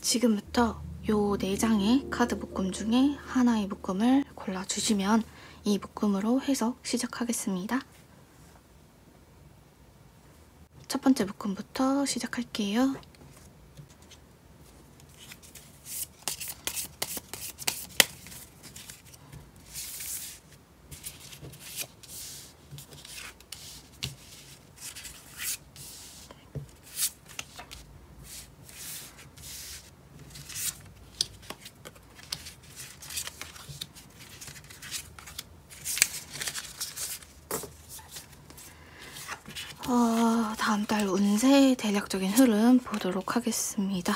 지금부터 요 4장의 카드 묶음 중에 하나의 묶음을 골라주시면 이 묶음으로 해석 시작하겠습니다. 첫 번째 묶음부터 시작할게요. 다음 달 운세 대략적인 흐름 보도록 하겠습니다.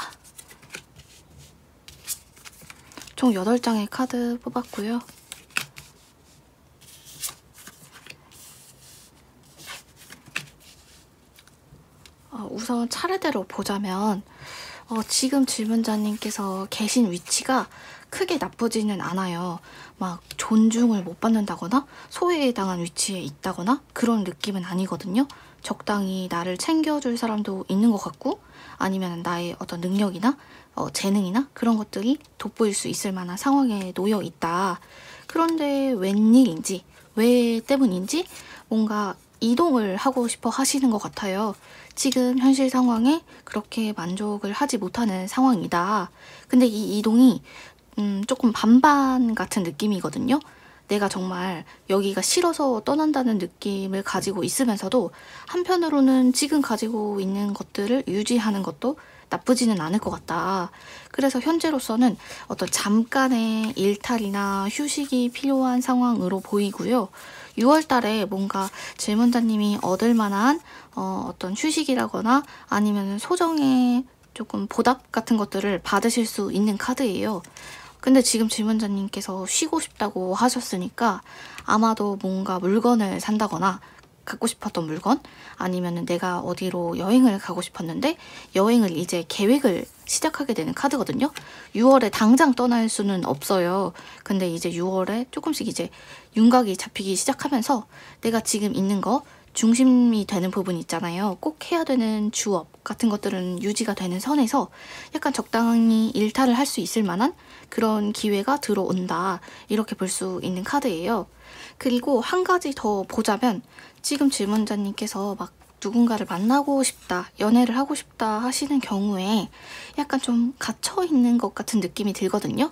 총 8장의 카드 뽑았고요. 우선 차례대로 보자면 지금 질문자님께서 계신 위치가 크게 나쁘지는 않아요. 막 존중을 못 받는다거나 소외당한 위치에 있다거나 그런 느낌은 아니거든요. 적당히 나를 챙겨줄 사람도 있는 것 같고, 아니면 나의 어떤 능력이나 재능이나 그런 것들이 돋보일 수 있을 만한 상황에 놓여 있다. 그런데 웬일인지, 왜 때문인지 뭔가 이동을 하고 싶어 하시는 것 같아요. 지금 현실 상황에 그렇게 만족을 하지 못하는 상황이다. 근데 이 이동이 조금 반반 같은 느낌이거든요. 내가 정말 여기가 싫어서 떠난다는 느낌을 가지고 있으면서도 한편으로는 지금 가지고 있는 것들을 유지하는 것도 나쁘지는 않을 것 같다. 그래서 현재로서는 어떤 잠깐의 일탈이나 휴식이 필요한 상황으로 보이고요. 6월 달에 뭔가 질문자님이 얻을 만한 어떤 휴식이라거나 아니면 소정의 조금 보답 같은 것들을 받으실 수 있는 카드예요. 근데 지금 질문자님께서 쉬고 싶다고 하셨으니까 아마도 뭔가 물건을 산다거나 갖고 싶었던 물건, 아니면 내가 어디로 여행을 가고 싶었는데 여행을 이제 계획을 시작하게 되는 카드거든요. 6월에 당장 떠날 수는 없어요. 근데 이제 6월에 조금씩 이제 윤곽이 잡히기 시작하면서 내가 지금 있는 거 중심이 되는 부분 있잖아요. 꼭 해야 되는 주업 같은 것들은 유지가 되는 선에서 약간 적당히 일탈을 할 수 있을 만한 그런 기회가 들어온다. 이렇게 볼 수 있는 카드예요. 그리고 한 가지 더 보자면 지금 질문자님께서 막 누군가를 만나고 싶다, 연애를 하고 싶다 하시는 경우에 약간 좀 갇혀있는 것 같은 느낌이 들거든요.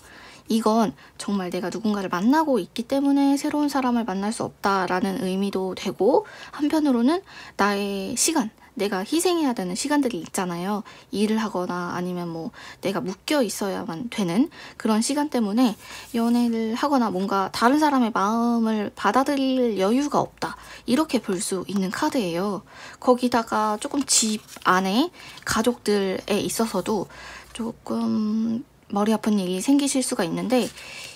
이건 정말 내가 누군가를 만나고 있기 때문에 새로운 사람을 만날 수 없다라는 의미도 되고, 한편으로는 나의 시간, 내가 희생해야 되는 시간들이 있잖아요. 일을 하거나 아니면 뭐 내가 묶여 있어야만 되는 그런 시간 때문에 연애를 하거나 뭔가 다른 사람의 마음을 받아들일 여유가 없다. 이렇게 볼 수 있는 카드예요. 거기다가 조금 집 안에 가족들에 있어서도 조금 머리 아픈 일이 생기실 수가 있는데,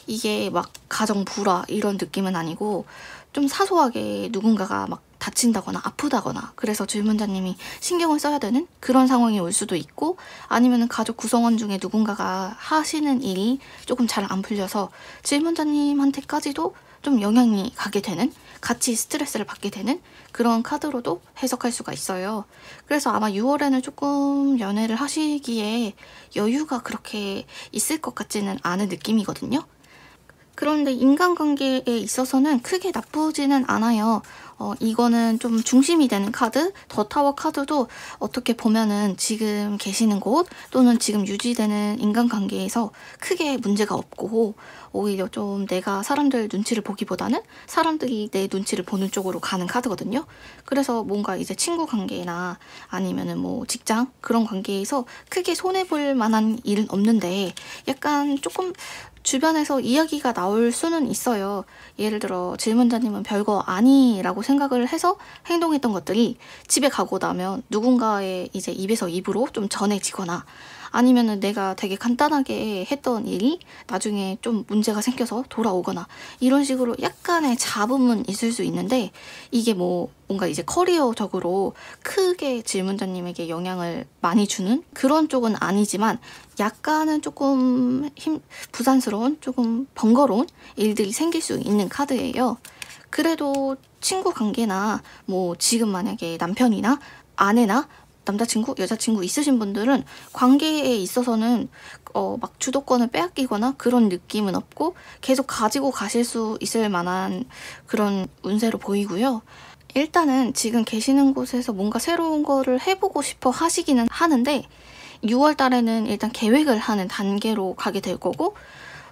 이게 막 가정 불화 이런 느낌은 아니고 좀 사소하게 누군가가 막 다친다거나 아프다거나 그래서 질문자님이 신경을 써야 되는 그런 상황이 올 수도 있고, 아니면 가족 구성원 중에 누군가가 하시는 일이 조금 잘 안 풀려서 질문자님한테까지도 좀 영향이 가게 되는, 같이 스트레스를 받게 되는 그런 카드로도 해석할 수가 있어요. 그래서 아마 6월에는 조금 연애를 하시기에 여유가 그렇게 있을 것 같지는 않은 느낌이거든요. 그런데 인간관계에 있어서는 크게 나쁘지는 않아요. 이거는 좀 중심이 되는 카드, 더 타워 카드도 어떻게 보면은 지금 계시는 곳 또는 지금 유지되는 인간관계에서 크게 문제가 없고, 오히려 좀 내가 사람들 눈치를 보기보다는 사람들이 내 눈치를 보는 쪽으로 가는 카드거든요. 그래서 뭔가 이제 친구 관계나 아니면은 뭐 직장 그런 관계에서 크게 손해볼 만한 일은 없는데 약간 조금 주변에서 이야기가 나올 수는 있어요. 예를 들어 질문자님은 별거 아니라고 생각을 해서 행동했던 것들이 집에 가고 나면 누군가의 이제 입에서 입으로 좀 전해지거나, 아니면은 내가 되게 간단하게 했던 일이 나중에 좀 문제가 생겨서 돌아오거나 이런 식으로 약간의 잡음은 있을 수 있는데 이게 뭐 뭔가 이제 커리어적으로 크게 질문자님에게 영향을 많이 주는 그런 쪽은 아니지만 약간은 조금 부산스러운 조금 번거로운 일들이 생길 수 있는 카드예요. 그래도 친구 관계나 뭐 지금 만약에 남편이나 아내나 남자친구, 여자친구 있으신 분들은 관계에 있어서는 막 주도권을 빼앗기거나 그런 느낌은 없고 계속 가지고 가실 수 있을 만한 그런 운세로 보이고요. 일단은 지금 계시는 곳에서 뭔가 새로운 거를 해보고 싶어 하시기는 하는데 6월 달에는 일단 계획을 하는 단계로 가게 될 거고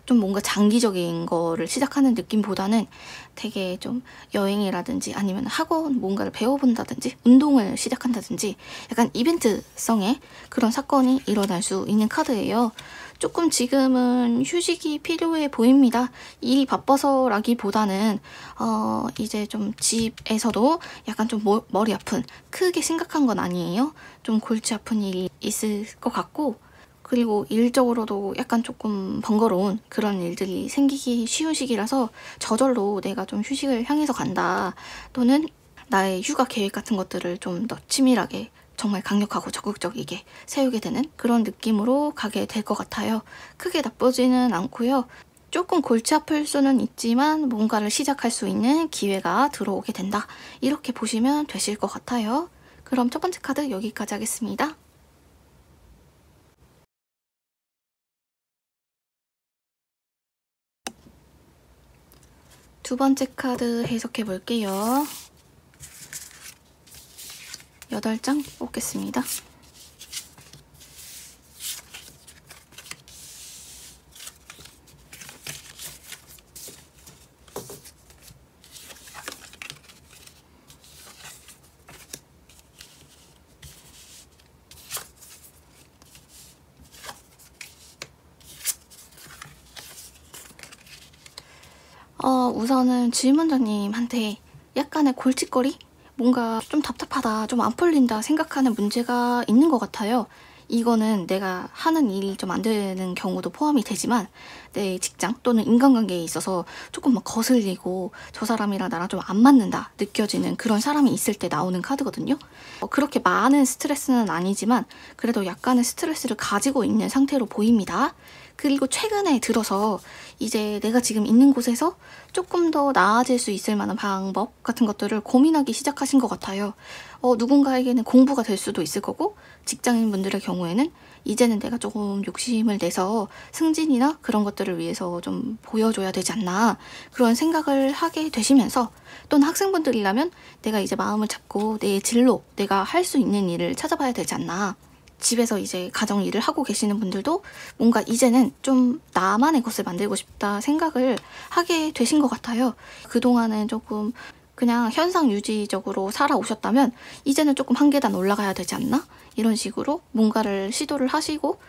좀 뭔가 장기적인 거를 시작하는 느낌보다는 되게 좀 여행이라든지 아니면 학원 뭔가를 배워본다든지 운동을 시작한다든지 약간 이벤트성의 그런 사건이 일어날 수 있는 카드예요. 조금 지금은 휴식이 필요해 보입니다. 일이 바빠서라기보다는 이제 좀 집에서도 약간 좀 머리 아픈 크게 심각한 건 아니에요. 좀 골치 아픈 일이 있을 것 같고 그리고 일적으로도 약간 조금 번거로운 그런 일들이 생기기 쉬운 시기라서 저절로 내가 좀 휴식을 향해서 간다 또는 나의 휴가 계획 같은 것들을 좀 더 치밀하게 정말 강력하고 적극적이게 세우게 되는 그런 느낌으로 가게 될 것 같아요. 크게 나쁘지는 않고요. 조금 골치 아플 수는 있지만 뭔가를 시작할 수 있는 기회가 들어오게 된다. 이렇게 보시면 되실 것 같아요. 그럼 첫 번째 카드 여기까지 하겠습니다. 두 번째 카드 해석해 볼게요. 8장 뽑겠습니다. 우선은 질문자님한테 약간의 골칫거리? 뭔가 좀 답답하다, 좀 안 풀린다 생각하는 문제가 있는 것 같아요. 이거는 내가 하는 일이 좀 안 되는 경우도 포함이 되지만 내 직장 또는 인간관계에 있어서 조금 막 거슬리고 저 사람이랑 나랑 좀 안 맞는다 느껴지는 그런 사람이 있을 때 나오는 카드거든요. 그렇게 많은 스트레스는 아니지만 그래도 약간의 스트레스를 가지고 있는 상태로 보입니다. 그리고 최근에 들어서 이제 내가 지금 있는 곳에서 조금 더 나아질 수 있을 만한 방법 같은 것들을 고민하기 시작하신 것 같아요. 누군가에게는 공부가 될 수도 있을 거고 직장인분들의 경우에는 이제는 내가 조금 욕심을 내서 승진이나 그런 것들을 위해서 좀 보여줘야 되지 않나 그런 생각을 하게 되시면서 또는 학생분들이라면 내가 이제 마음을 잡고 내 진로, 내가 할 수 있는 일을 찾아봐야 되지 않나 집에서 이제 가정 일을 하고 계시는 분들도 뭔가 이제는 좀 나만의 것을 만들고 싶다 생각을 하게 되신 것 같아요. 그동안은 조금 그냥 현상 유지적으로 살아오셨다면 이제는 조금 한 계단 올라가야 되지 않나? 이런 식으로 뭔가를 시도를 하시고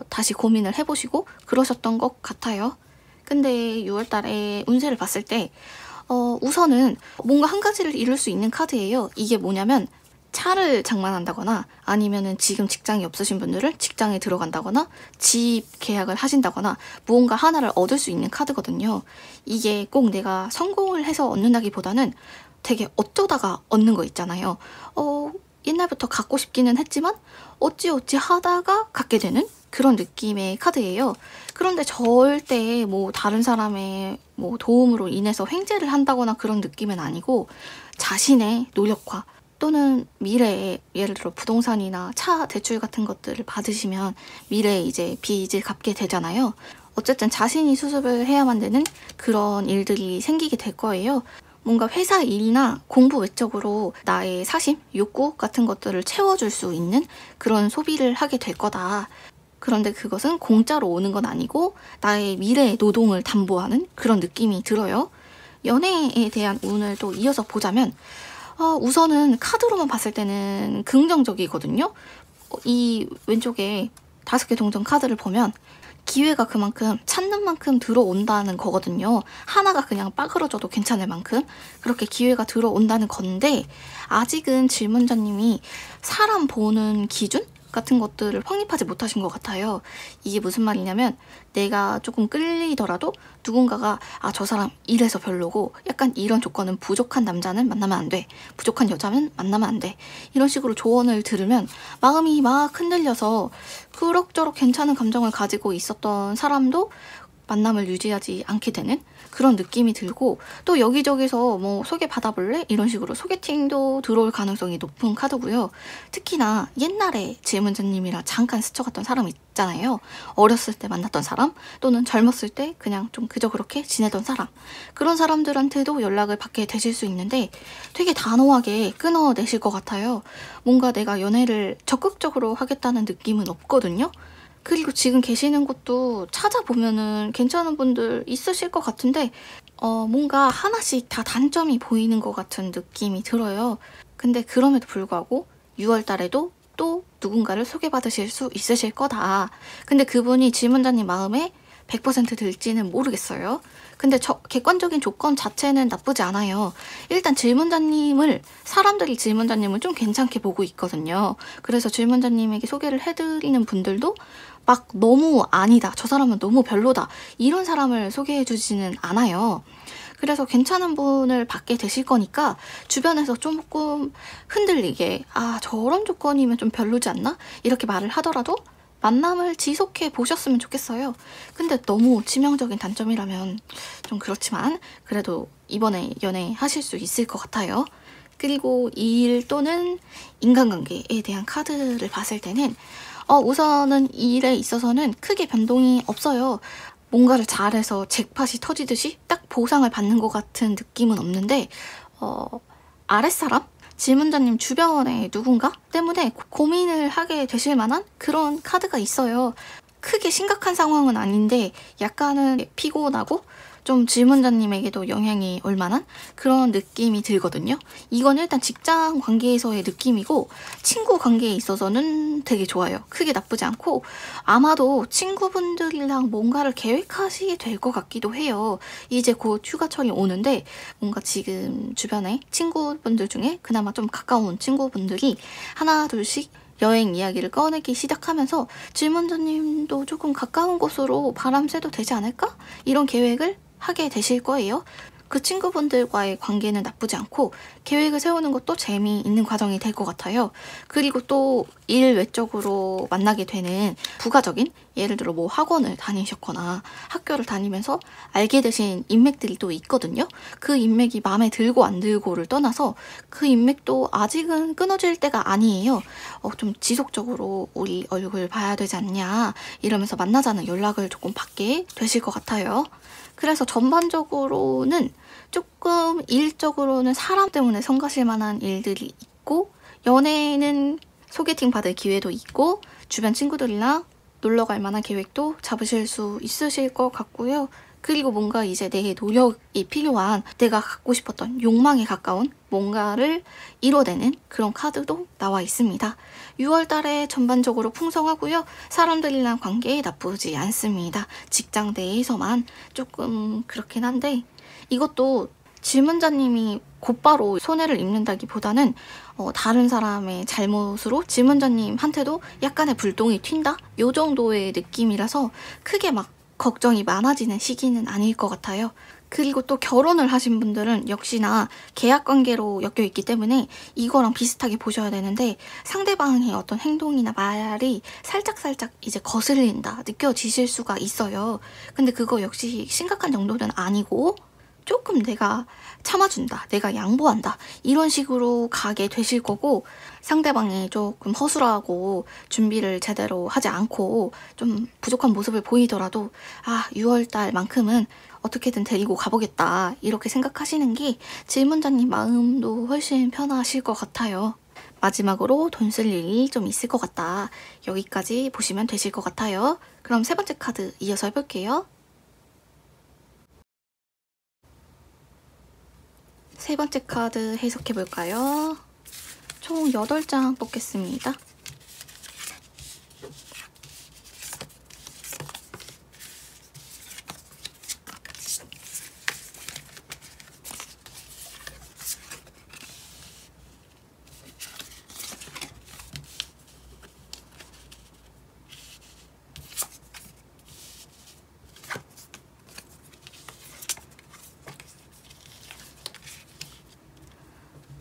다시 고민을 해보시고 그러셨던 것 같아요. 근데 6월 달에 운세를 봤을 때 우선은 뭔가 한 가지를 이룰 수 있는 카드예요. 이게 뭐냐면 차를 장만한다거나 아니면은 지금 직장이 없으신 분들은 직장에 들어간다거나 집 계약을 하신다거나 무언가 하나를 얻을 수 있는 카드거든요. 이게 꼭 내가 성공을 해서 얻는다기보다는 되게 어쩌다가 얻는 거 있잖아요. 옛날부터 갖고 싶기는 했지만 어찌어찌 하다가 갖게 되는 그런 느낌의 카드예요. 그런데 절대 뭐 다른 사람의 뭐 도움으로 인해서 횡재를 한다거나 그런 느낌은 아니고 자신의 노력과 또는 미래에 예를 들어 부동산이나 차 대출 같은 것들을 받으시면 미래에 이제 빚을 갚게 되잖아요. 어쨌든 자신이 수습을 해야만 되는 그런 일들이 생기게 될 거예요. 뭔가 회사 일이나 공부 외적으로 나의 사심, 욕구 같은 것들을 채워줄 수 있는 그런 소비를 하게 될 거다. 그런데 그것은 공짜로 오는 건 아니고 나의 미래의 노동을 담보하는 그런 느낌이 들어요. 연애에 대한 운을 또 이어서 보자면 우선은 카드로만 봤을 때는 긍정적이거든요. 이 왼쪽에 5개 동전 카드를 보면 기회가 그만큼 찾는 만큼 들어온다는 거거든요. 하나가 그냥 빠그러져도 괜찮을 만큼 그렇게 기회가 들어온다는 건데 아직은 질문자님이 사람 보는 기준? 같은 것들을 확립하지 못하신 것 같아요. 이게 무슨 말이냐면 내가 조금 끌리더라도 누군가가 저 사람 이래서 별로고 약간 이런 조건은 부족한 남자는 만나면 안 돼. 부족한 여자는 만나면 안 돼. 이런 식으로 조언을 들으면 마음이 막 흔들려서 그럭저럭 괜찮은 감정을 가지고 있었던 사람도 만남을 유지하지 않게 되는 그런 느낌이 들고, 또 여기저기서 뭐 소개 받아볼래? 이런 식으로 소개팅도 들어올 가능성이 높은 카드고요. 특히나 옛날에 질문자님이랑 잠깐 스쳐갔던 사람 있잖아요. 어렸을 때 만났던 사람, 또는 젊었을 때 그냥 좀 그저 그렇게 지내던 사람, 그런 사람들한테도 연락을 받게 되실 수 있는데 되게 단호하게 끊어내실 것 같아요. 뭔가 내가 연애를 적극적으로 하겠다는 느낌은 없거든요. 그리고 지금 계시는 곳도 찾아보면은 괜찮은 분들 있으실 것 같은데 뭔가 하나씩 다 단점이 보이는 것 같은 느낌이 들어요. 근데 그럼에도 불구하고 6월 달에도 또 누군가를 소개받으실 수 있으실 거다. 근데 그분이 질문자님 마음에 100% 들지는 모르겠어요. 근데 객관적인 조건 자체는 나쁘지 않아요. 일단 사람들이 질문자님을 좀 괜찮게 보고 있거든요. 그래서 질문자님에게 소개를 해드리는 분들도 막 너무 아니다, 저 사람은 너무 별로다, 이런 사람을 소개해주지는 않아요. 그래서 괜찮은 분을 받게 되실 거니까 주변에서 조금 흔들리게 저런 조건이면 좀 별로지 않나? 이렇게 말을 하더라도 만남을 지속해 보셨으면 좋겠어요. 근데 너무 치명적인 단점이라면 좀 그렇지만 그래도 이번에 연애하실 수 있을 것 같아요. 그리고 일 또는 인간관계에 대한 카드를 봤을 때는 우선은 이 일에 있어서는 크게 변동이 없어요. 뭔가를 잘해서 잭팟이 터지듯이 딱 보상을 받는 것 같은 느낌은 없는데 아랫사람? 질문자님 주변에 누군가 때문에 고민을 하게 되실 만한 그런 카드가 있어요. 크게 심각한 상황은 아닌데 약간은 피곤하고 좀 질문자님에게도 영향이 올 만한 그런 느낌이 들거든요. 이건 일단 직장 관계에서의 느낌이고, 친구 관계에 있어서는 되게 좋아요. 크게 나쁘지 않고 아마도 친구분들이랑 뭔가를 계획하시게 될 것 같기도 해요. 이제 곧 휴가철이 오는데 뭔가 지금 주변에 친구분들 중에 그나마 좀 가까운 친구분들이 하나 둘씩 여행 이야기를 꺼내기 시작하면서 질문자님도 조금 가까운 곳으로 바람 쐬도 되지 않을까? 이런 계획을 하게 되실 거예요. 그 친구분들과의 관계는 나쁘지 않고 계획을 세우는 것도 재미있는 과정이 될 것 같아요. 그리고 또 일 외적으로 만나게 되는 부가적인, 예를 들어 뭐 학원을 다니셨거나 학교를 다니면서 알게 되신 인맥들이 또 있거든요. 그 인맥이 마음에 들고 안 들고를 떠나서 그 인맥도 아직은 끊어질 때가 아니에요. 좀 지속적으로 우리 얼굴 봐야 되지 않냐 이러면서 만나자는 연락을 조금 받게 되실 것 같아요. 그래서 전반적으로는 조금 일적으로는 사람 때문에 성가실 만한 일들이 있고, 연애는 소개팅 받을 기회도 있고, 주변 친구들이랑 놀러 갈 만한 계획도 잡으실 수 있으실 것 같고요. 그리고 뭔가 이제 내 노력이 필요한, 내가 갖고 싶었던 욕망에 가까운 뭔가를 이뤄내는 그런 카드도 나와 있습니다. 6월 달에 전반적으로 풍성하고요. 사람들이랑 관계 나쁘지 않습니다. 직장 내에서만 조금 그렇긴 한데, 이것도 질문자님이 곧바로 손해를 입는다기보다는 다른 사람의 잘못으로 질문자님한테도 약간의 불똥이 튄다? 요 정도의 느낌이라서 크게 막 걱정이 많아지는 시기는 아닐 것 같아요. 그리고 또 결혼을 하신 분들은 역시나 계약관계로 엮여있기 때문에 이거랑 비슷하게 보셔야 되는데, 상대방의 어떤 행동이나 말이 살짝살짝 이제 거슬린다 느껴지실 수가 있어요. 근데 그거 역시 심각한 정도는 아니고 조금 내가 참아준다, 내가 양보한다, 이런 식으로 가게 되실 거고, 상대방이 조금 허술하고 준비를 제대로 하지 않고 좀 부족한 모습을 보이더라도 6월달만큼은 어떻게든 데리고 가보겠다 이렇게 생각하시는 게 질문자님 마음도 훨씬 편하실 것 같아요. 마지막으로 돈 쓸 일이 좀 있을 것 같다, 여기까지 보시면 되실 것 같아요. 그럼 세 번째 카드 이어서 해볼게요. 세 번째 카드 해석해볼까요? 총 8장 뽑겠습니다.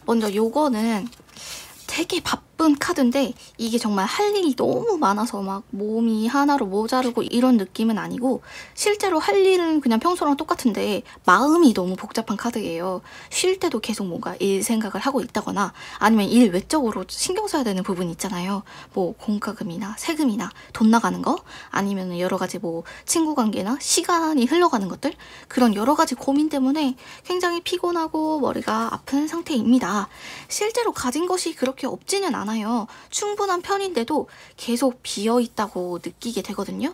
먼저 요거는 되게 바쁜 카드인데 이게 정말 할 일이 너무 많아서 막 몸이 하나로 모자르고 이런 느낌은 아니고 실제로 할 일은 그냥 평소랑 똑같은데 마음이 너무 복잡한 카드예요. 쉴 때도 계속 뭔가 일 생각을 하고 있다거나 아니면 일 외적으로 신경 써야 되는 부분이 있잖아요. 뭐 공과금이나 세금이나 돈 나가는 거 아니면 여러 가지 뭐 친구 관계나 시간이 흘러가는 것들 그런 여러 가지 고민 때문에 굉장히 피곤하고 머리가 아픈 상태입니다. 실제로 가진 것이 그렇게 없지는 않아요. 충분한 편인데도 계속 비어있다고 느끼게 되거든요.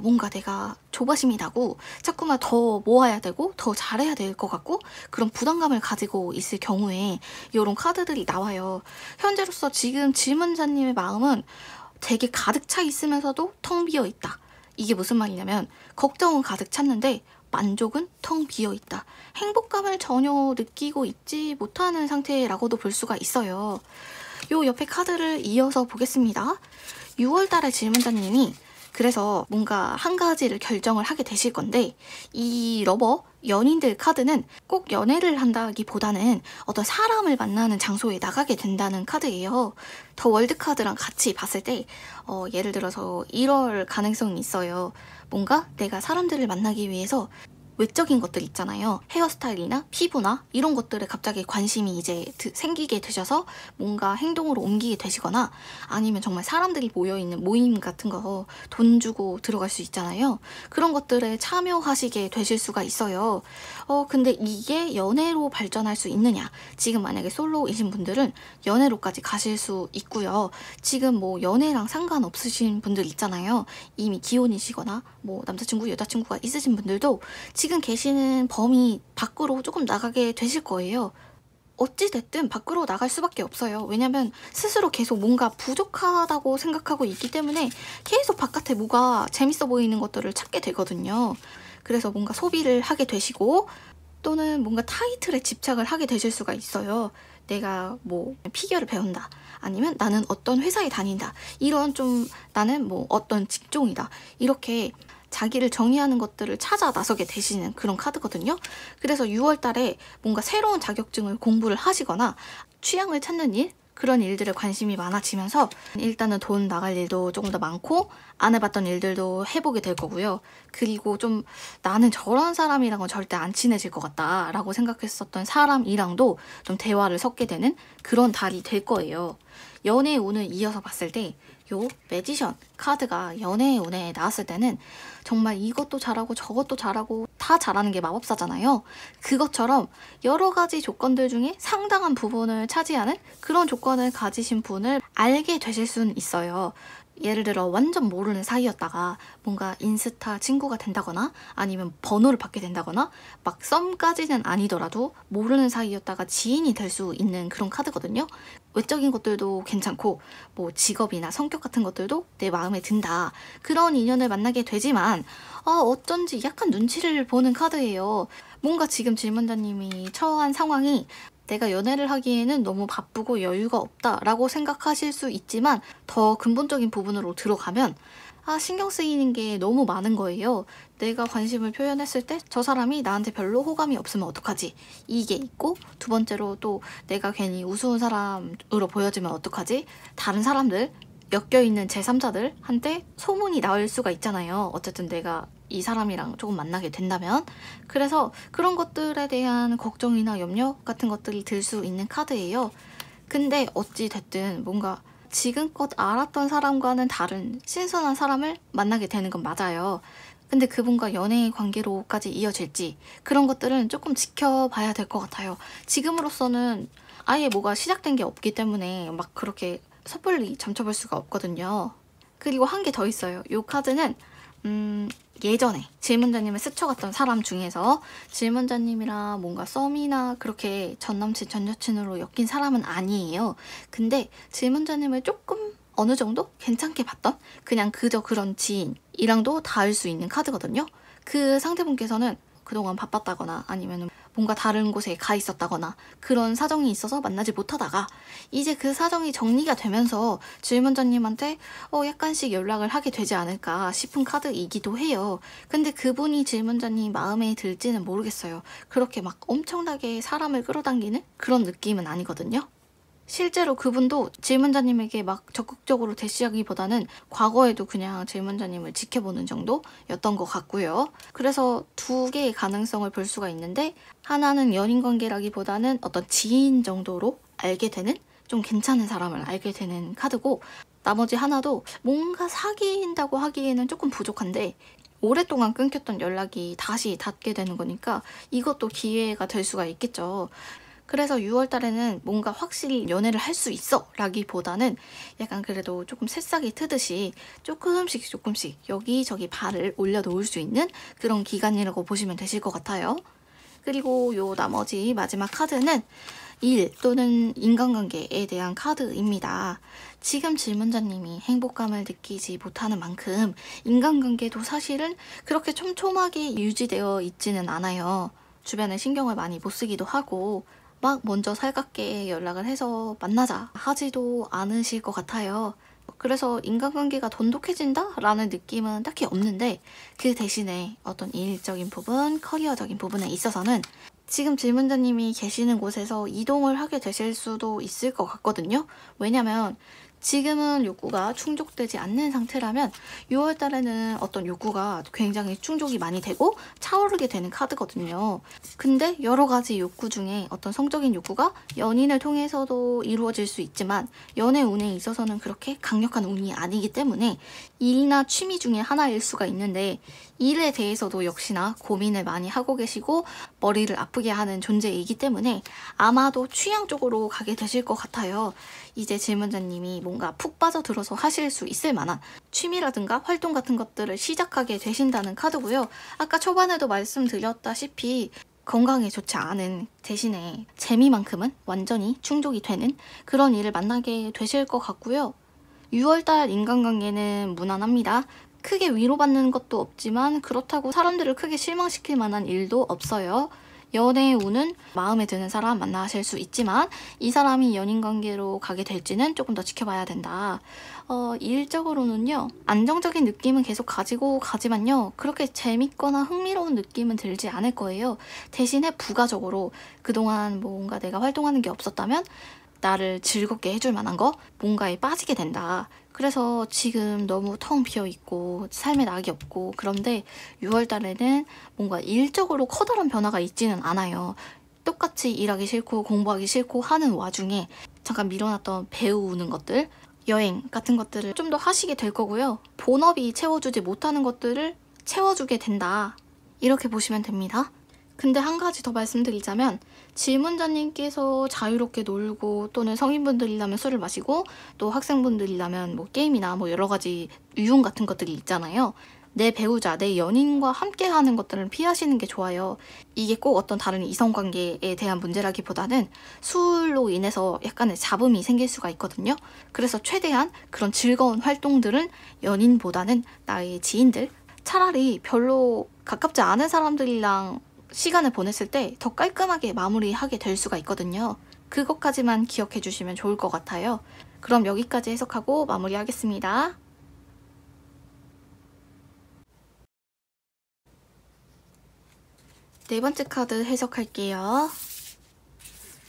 뭔가 내가 조바심이 나고 자꾸만 더 모아야 되고 더 잘해야 될 것 같고 그런 부담감을 가지고 있을 경우에 이런 카드들이 나와요. 현재로서 지금 질문자님의 마음은 되게 가득 차 있으면서도 텅 비어 있다. 이게 무슨 말이냐면 걱정은 가득 찼는데 만족은 텅 비어 있다. 행복감을 전혀 느끼고 있지 못하는 상태라고도 볼 수가 있어요. 요 옆에 카드를 이어서 보겠습니다. 6월달에 질문자님이 그래서 뭔가 한 가지를 결정을 하게 되실 건데 이 러버 연인들 카드는 꼭 연애를 한다기보다는 어떤 사람을 만나는 장소에 나가게 된다는 카드예요. 더 월드 카드랑 같이 봤을 때 예를 들어서 이럴 가능성이 있어요. 뭔가 내가 사람들을 만나기 위해서 외적인 것들 있잖아요. 헤어스타일이나 피부나 이런 것들에 갑자기 관심이 이제 생기게 되셔서 뭔가 행동으로 옮기게 되시거나 아니면 정말 사람들이 모여있는 모임 같은 거 돈 주고 들어갈 수 있잖아요. 그런 것들에 참여하시게 되실 수가 있어요. 근데 이게 연애로 발전할 수 있느냐? 지금 만약에 솔로이신 분들은 연애로까지 가실 수 있고요. 지금 뭐 연애랑 상관없으신 분들 있잖아요. 이미 기혼이시거나 뭐 남자친구, 여자친구가 있으신 분들도 지금 계시는 범위 밖으로 조금 나가게 되실 거예요. 어찌됐든 밖으로 나갈 수밖에 없어요. 왜냐면 스스로 계속 뭔가 부족하다고 생각하고 있기 때문에 계속 바깥에 뭐가 재밌어 보이는 것들을 찾게 되거든요. 그래서 뭔가 소비를 하게 되시고 또는 뭔가 타이틀에 집착을 하게 되실 수가 있어요. 내가 뭐 피겨를 배운다. 아니면 나는 어떤 회사에 다닌다. 이런 좀 나는 뭐 어떤 직종이다. 이렇게 자기를 정의하는 것들을 찾아 나서게 되시는 그런 카드거든요. 그래서 6월 달에 뭔가 새로운 자격증을 공부를 하시거나 취향을 찾는 일, 그런 일들에 관심이 많아지면서 일단은 돈 나갈 일도 조금 더 많고 안 해봤던 일들도 해보게 될 거고요. 그리고 좀 나는 저런 사람이랑은 절대 안 친해질 것 같다 라고 생각했었던 사람이랑도 좀 대화를 섞게 되는 그런 달이 될 거예요. 연애의 운을 이어서 봤을 때 요 매지션 카드가 연애의 운에 나왔을 때는 정말 이것도 잘하고 저것도 잘하고 다 잘하는 게 마법사잖아요. 그것처럼 여러 가지 조건들 중에 상당한 부분을 차지하는 그런 조건을 가지신 분을 알게 되실 수는 있어요. 예를 들어 완전 모르는 사이였다가 뭔가 인스타 친구가 된다거나 아니면 번호를 받게 된다거나 막 썸까지는 아니더라도 모르는 사이였다가 지인이 될 수 있는 그런 카드거든요. 외적인 것들도 괜찮고 뭐 직업이나 성격 같은 것들도 내 마음에 든다. 그런 인연을 만나게 되지만 어쩐지 약간 눈치를 보는 카드예요. 뭔가 지금 질문자님이 처한 상황이 내가 연애를 하기에는 너무 바쁘고 여유가 없다라고 생각하실 수 있지만 더 근본적인 부분으로 들어가면 신경 쓰이는 게 너무 많은 거예요. 내가 관심을 표현했을 때 저 사람이 나한테 별로 호감이 없으면 어떡하지? 이게 있고 두 번째로 또 내가 괜히 우스운 사람으로 보여지면 어떡하지? 다른 사람들 엮여있는 제3자들한테 소문이 나올 수가 있잖아요. 어쨌든 내가 이 사람이랑 조금 만나게 된다면. 그래서 그런 것들에 대한 걱정이나 염려 같은 것들이 들 수 있는 카드예요. 근데 어찌 됐든 뭔가 지금껏 알았던 사람과는 다른 신선한 사람을 만나게 되는 건 맞아요. 근데 그분과 연애의 관계로까지 이어질지 그런 것들은 조금 지켜봐야 될 것 같아요. 지금으로서는 아예 뭐가 시작된 게 없기 때문에 막 그렇게 섣불리 점쳐볼 수가 없거든요. 그리고 한 개 더 있어요. 이 카드는 예전에 질문자님을 스쳐갔던 사람 중에서 질문자님이랑 뭔가 썸이나 그렇게 전남친 전여친으로 엮인 사람은 아니에요. 근데 질문자님을 조금 어느 정도 괜찮게 봤던 그냥 그저 그런 지인이랑도 닿을 수 있는 카드거든요. 그 상대분께서는 그동안 바빴다거나 아니면 뭔가 다른 곳에 가 있었다거나 그런 사정이 있어서 만나지 못하다가 이제 그 사정이 정리가 되면서 질문자님한테 약간씩 연락을 하게 되지 않을까 싶은 카드이기도 해요. 근데 그분이 질문자님 마음에 들지는 모르겠어요. 그렇게 막 엄청나게 사람을 끌어당기는 그런 느낌은 아니거든요. 실제로 그분도 질문자님에게 막 적극적으로 대시하기보다는 과거에도 그냥 질문자님을 지켜보는 정도였던 것 같고요. 그래서 두 개의 가능성을 볼 수가 있는데 하나는 연인 관계라기보다는 어떤 지인 정도로 알게 되는 좀 괜찮은 사람을 알게 되는 카드고 나머지 하나도 뭔가 사귄다고 하기에는 조금 부족한데 오랫동안 끊겼던 연락이 다시 닿게 되는 거니까 이것도 기회가 될 수가 있겠죠. 그래서 6월 달에는 뭔가 확실히 연애를 할 수 있어 라기보다는 약간 그래도 조금 새싹이 트듯이 조금씩 여기저기 발을 올려놓을 수 있는 그런 기간이라고 보시면 되실 것 같아요. 그리고 요 나머지 마지막 카드는 일 또는 인간관계에 대한 카드입니다. 지금 질문자님이 행복감을 느끼지 못하는 만큼 인간관계도 사실은 그렇게 촘촘하게 유지되어 있지는 않아요. 주변에 신경을 많이 못 쓰기도 하고 막 먼저 살갑게 연락을 해서 만나자 하지도 않으실 것 같아요. 그래서 인간관계가 돈독해진다? 라는 느낌은 딱히 없는데 그 대신에 어떤 일적인 부분, 커리어적인 부분에 있어서는 지금 질문자님이 계시는 곳에서 이동을 하게 되실 수도 있을 것 같거든요. 왜냐면 지금은 욕구가 충족되지 않는 상태라면 6월 달에는 어떤 욕구가 굉장히 충족이 많이 되고 차오르게 되는 카드거든요. 근데 여러 가지 욕구 중에 어떤 성적인 욕구가 연인을 통해서도 이루어질 수 있지만 연애 운에 있어서는 그렇게 강력한 운이 아니기 때문에 일이나 취미 중에 하나일 수가 있는데 일에 대해서도 역시나 고민을 많이 하고 계시고 머리를 아프게 하는 존재이기 때문에 아마도 취향 쪽으로 가게 되실 것 같아요. 이제 질문자님이 뭔가 푹 빠져들어서 하실 수 있을 만한 취미라든가 활동 같은 것들을 시작하게 되신다는 카드고요. 아까 초반에도 말씀드렸다시피 건강에 좋지 않은 대신에 재미만큼은 완전히 충족이 되는 그런 일을 만나게 되실 것 같고요. 6월달 인간관계는 무난합니다. 크게 위로받는 것도 없지만 그렇다고 사람들을 크게 실망시킬 만한 일도 없어요. 연애의 운은 마음에 드는 사람 만나실 수 있지만 이 사람이 연인관계로 가게 될지는 조금 더 지켜봐야 된다. 일적으로는요. 안정적인 느낌은 계속 가지고 가지만요. 그렇게 재밌거나 흥미로운 느낌은 들지 않을 거예요. 대신에 부가적으로 그동안 뭔가 내가 활동하는 게 없었다면 나를 즐겁게 해줄 만한 거 뭔가에 빠지게 된다. 그래서 지금 너무 텅 비어있고 삶에 낙이 없고 그런데 6월 달에는 뭔가 일적으로 커다란 변화가 있지는 않아요. 똑같이 일하기 싫고 공부하기 싫고 하는 와중에 잠깐 미뤄놨던 배우는 것들 여행 같은 것들을 좀 더 하시게 될 거고요. 본업이 채워주지 못하는 것들을 채워주게 된다. 이렇게 보시면 됩니다. 근데 한 가지 더 말씀드리자면 질문자님께서 자유롭게 놀고 또는 성인분들이라면 술을 마시고 또 학생분들이라면 뭐 게임이나 뭐 여러 가지 유흥 같은 것들이 있잖아요. 내 배우자, 내 연인과 함께 하는 것들은 피하시는 게 좋아요. 이게 꼭 어떤 다른 이성관계에 대한 문제라기보다는 술로 인해서 약간의 잡음이 생길 수가 있거든요. 그래서 최대한 그런 즐거운 활동들은 연인보다는 나의 지인들, 차라리 별로 가깝지 않은 사람들이랑 시간을 보냈을 때 더 깔끔하게 마무리하게 될 수가 있거든요. 그것까지만 기억해 주시면 좋을 것 같아요. 그럼 여기까지 해석하고 마무리하겠습니다. 네 번째 카드 해석할게요.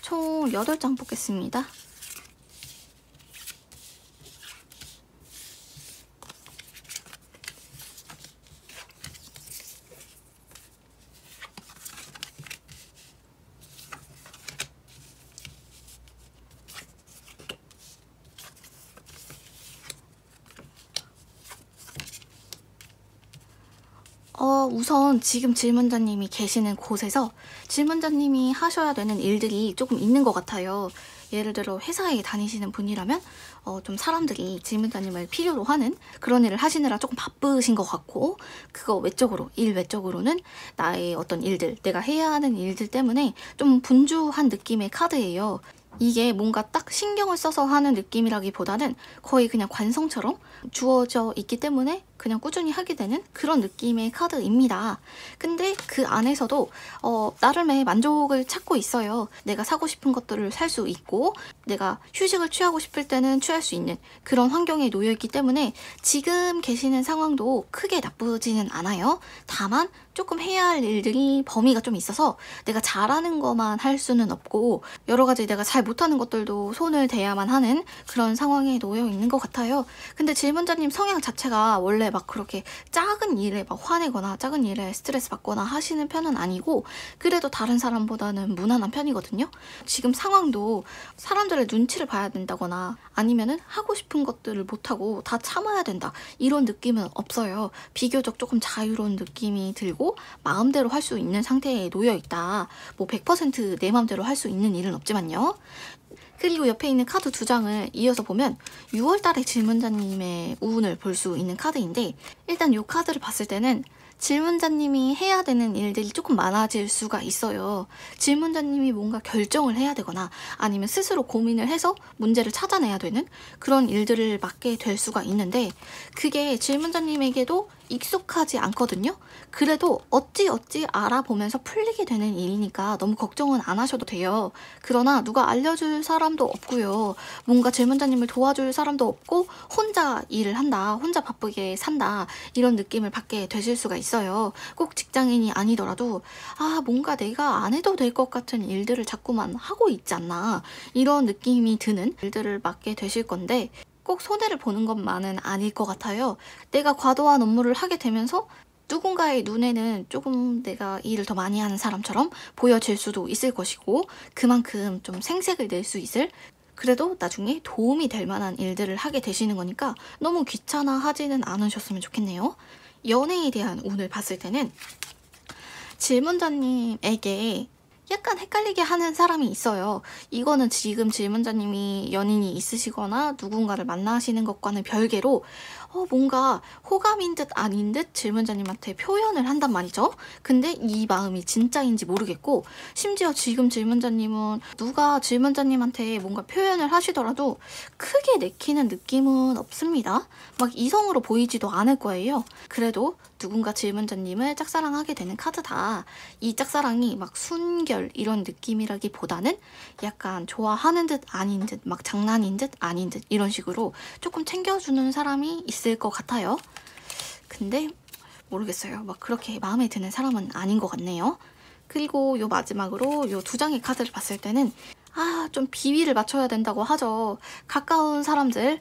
총 8장 뽑겠습니다. 우선 지금 질문자님이 계시는 곳에서 질문자님이 하셔야 되는 일들이 조금 있는 것 같아요. 예를 들어 회사에 다니시는 분이라면 좀 사람들이 질문자님을 필요로 하는 그런 일을 하시느라 조금 바쁘신 것 같고 그거 외적으로, 일 외적으로는 나의 어떤 일들, 내가 해야 하는 일들 때문에 좀 분주한 느낌의 카드예요. 이게 뭔가 딱 신경을 써서 하는 느낌이라기보다는 거의 그냥 관성처럼 주어져 있기 때문에 그냥 꾸준히 하게 되는 그런 느낌의 카드입니다. 근데 그 안에서도 나름의 만족을 찾고 있어요. 내가 사고 싶은 것들을 살 수 있고 내가 휴식을 취하고 싶을 때는 취할 수 있는 그런 환경에 놓여 있기 때문에 지금 계시는 상황도 크게 나쁘지는 않아요. 다만 조금 해야 할 일들이 범위가 좀 있어서 내가 잘하는 것만 할 수는 없고 여러 가지 내가 잘 못하는 것들도 손을 대야만 하는 그런 상황에 놓여 있는 것 같아요. 근데 질문자님 성향 자체가 원래 막 그렇게 작은 일에 막 화내거나 작은 일에 스트레스 받거나 하시는 편은 아니고 그래도 다른 사람보다는 무난한 편이거든요. 지금 상황도 사람들의 눈치를 봐야 된다거나 아니면은 하고 싶은 것들을 못하고 다 참아야 된다 이런 느낌은 없어요. 비교적 조금 자유로운 느낌이 들고 마음대로 할 수 있는 상태에 놓여 있다. 뭐 100% 내 마음대로 할 수 있는 일은 없지만요. 그리고 옆에 있는 카드 두 장을 이어서 보면 6월달에 질문자님의 운을 볼 수 있는 카드인데 일단 이 카드를 봤을 때는 질문자님이 해야 되는 일들이 조금 많아질 수가 있어요. 질문자님이 뭔가 결정을 해야 되거나 아니면 스스로 고민을 해서 문제를 찾아내야 되는 그런 일들을 맡게 될 수가 있는데 그게 질문자님에게도 익숙하지 않거든요. 그래도 어찌어찌 알아보면서 풀리게 되는 일이니까 너무 걱정은 안 하셔도 돼요. 그러나 누가 알려줄 사람도 없고요. 뭔가 질문자님을 도와줄 사람도 없고 혼자 일을 한다, 혼자 바쁘게 산다 이런 느낌을 받게 되실 수가 있어요. 꼭 직장인이 아니더라도 뭔가 내가 안 해도 될 것 같은 일들을 자꾸만 하고 있지 않나 이런 느낌이 드는 일들을 맡게 되실 건데 꼭 손해를 보는 것만은 아닐 것 같아요. 내가 과도한 업무를 하게 되면서 누군가의 눈에는 조금 내가 일을 더 많이 하는 사람처럼 보여질 수도 있을 것이고 그만큼 좀 생색을 낼 수 있을 그래도 나중에 도움이 될 만한 일들을 하게 되시는 거니까 너무 귀찮아하지는 않으셨으면 좋겠네요. 연애에 대한 운을 봤을 때는 질문자님에게 약간 헷갈리게 하는 사람이 있어요. 이거는 지금 질문자님이 연인이 있으시거나 누군가를 만나시는 것과는 별개로 뭔가 호감인 듯 아닌 듯 질문자님한테 표현을 한단 말이죠. 근데 이 마음이 진짜인지 모르겠고 심지어 지금 질문자님은 누가 질문자님한테 뭔가 표현을 하시더라도 크게 내키는 느낌은 없습니다. 막 이성으로 보이지도 않을 거예요. 그래도 누군가 질문자님을 짝사랑하게 되는 카드다. 이 짝사랑이 막 순결 이런 느낌이라기보다는 약간 좋아하는 듯 아닌 듯 막 장난인 듯 아닌 듯 이런 식으로 조금 챙겨주는 사람이 있을 것 같아요. 근데 모르겠어요. 막 그렇게 마음에 드는 사람은 아닌 것 같네요. 그리고 요 마지막으로 요 두 장의 카드를 봤을 때는 좀 비위를 맞춰야 된다고 하죠. 가까운 사람들,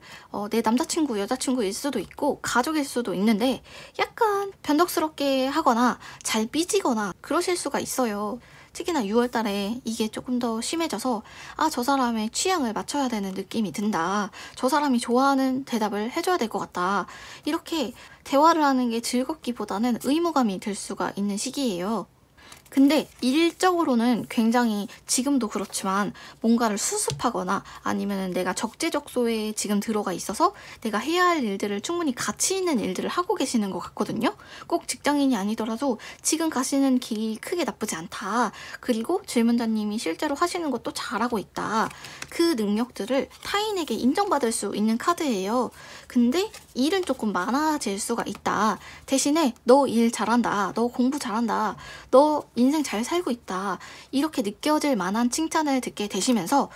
내 남자친구, 여자친구일 수도 있고 가족일 수도 있는데 약간 변덕스럽게 하거나 잘 삐지거나 그러실 수가 있어요. 특히나 6월달에 이게 조금 더 심해져서 저 사람의 취향을 맞춰야 되는 느낌이 든다. 저 사람이 좋아하는 대답을 해줘야 될 것 같다. 이렇게 대화를 하는 게 즐겁기보다는 의무감이 들 수가 있는 시기예요. 근데 일적으로는 굉장히 지금도 그렇지만 뭔가를 수습하거나 아니면 내가 적재적소에 지금 들어가 있어서 내가 해야 할 일들을 충분히 가치 있는 일들을 하고 계시는 것 같거든요. 꼭 직장인이 아니더라도 지금 가시는 길이 크게 나쁘지 않다. 그리고 질문자님이 실제로 하시는 것도 잘하고 있다. 그 능력들을 타인에게 인정받을 수 있는 카드예요. 근데 일은 조금 많아질 수가 있다. 대신에 너 일 잘한다. 너 공부 잘한다. 너 인생 잘 살고 있다. 이렇게 느껴질 만한 칭찬을 듣게 되시면서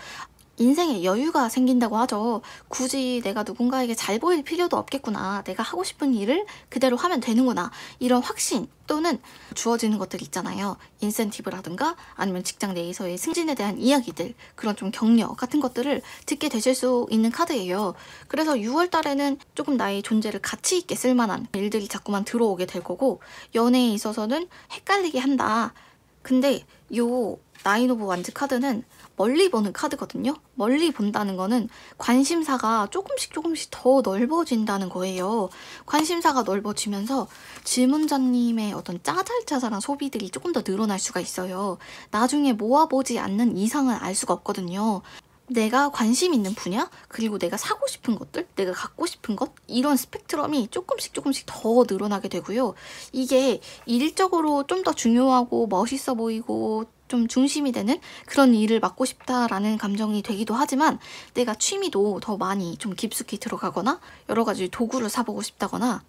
인생에 여유가 생긴다고 하죠. 굳이 내가 누군가에게 잘 보일 필요도 없겠구나. 내가 하고 싶은 일을 그대로 하면 되는구나. 이런 확신 또는 주어지는 것들이 있잖아요. 인센티브라든가 아니면 직장 내에서의 승진에 대한 이야기들 그런 좀 격려 같은 것들을 듣게 되실 수 있는 카드예요. 그래서 6월 달에는 조금 나의 존재를 가치 있게 쓸만한 일들이 자꾸만 들어오게 될 거고 연애에 있어서는 헷갈리게 한다. 근데 요 나인 오브 완즈 카드는 멀리 보는 카드거든요. 멀리 본다는 거는 관심사가 조금씩 더 넓어진다는 거예요. 관심사가 넓어지면서 질문자님의 어떤 짜잘짜잘한 소비들이 조금 더 늘어날 수가 있어요. 나중에 모아보지 않는 이상은 알 수가 없거든요. 내가 관심 있는 분야, 그리고 내가 사고 싶은 것들, 내가 갖고 싶은 것 이런 스펙트럼이 조금씩 더 늘어나게 되고요. 이게 일적으로 좀 더 중요하고 멋있어 보이고 좀 중심이 되는 그런 일을 맡고 싶다라는 감정이 되기도 하지만 내가 취미도 더 많이 좀 깊숙이 들어가거나 여러 가지 도구를 사보고 싶다거나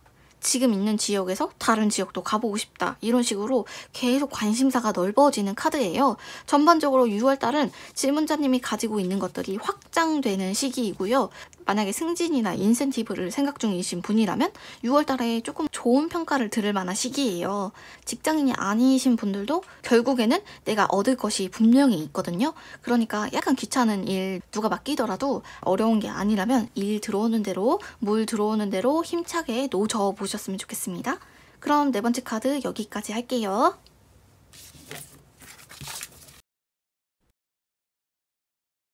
지금 있는 지역에서 다른 지역도 가보고 싶다. 이런 식으로 계속 관심사가 넓어지는 카드예요. 전반적으로 6월달은 질문자님이 가지고 있는 것들이 확장되는 시기이고요. 만약에 승진이나 인센티브를 생각 중이신 분이라면 6월달에 조금 좋은 평가를 들을 만한 시기예요. 직장인이 아니신 분들도 결국에는 내가 얻을 것이 분명히 있거든요. 그러니까 약간 귀찮은 일 누가 맡기더라도 어려운 게 아니라면 일 들어오는 대로, 물 들어오는 대로 힘차게 노져 보셨으면 좋겠습니다. 그럼 네 번째 카드 여기까지 할게요.